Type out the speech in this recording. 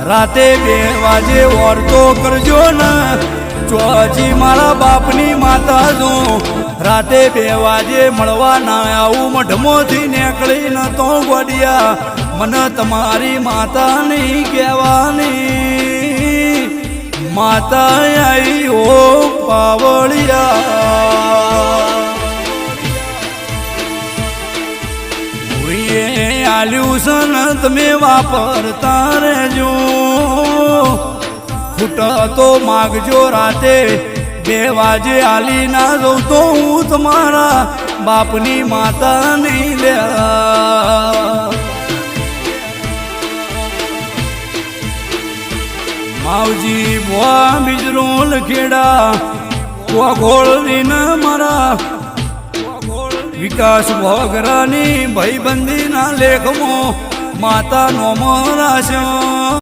રાતે 2 વાગે ઓરતો કરજો ને ચોજી મારા બાપની માતા જો રાતે 2 વાગે મળવા ના આવું મઢમોથી નીકળી ન તો ગોડિયા મને તમારી માતા નહીં કહેવાની માતા આવી ઓ પાવળિયા આલ્યું છે ને તમે વાપરતા રહેજો ફૂટા તો માગજો રાતે 2 વાગે આલી ના જઉં તો હું તમારા બાપની માતા નહીં લે માવજી ભુવા બીજરો લખેડા ગોળીને મારા વિકાસ ભોગરાની ભાઈબંધીના લેખમાં માતા નોમ રાખ્યો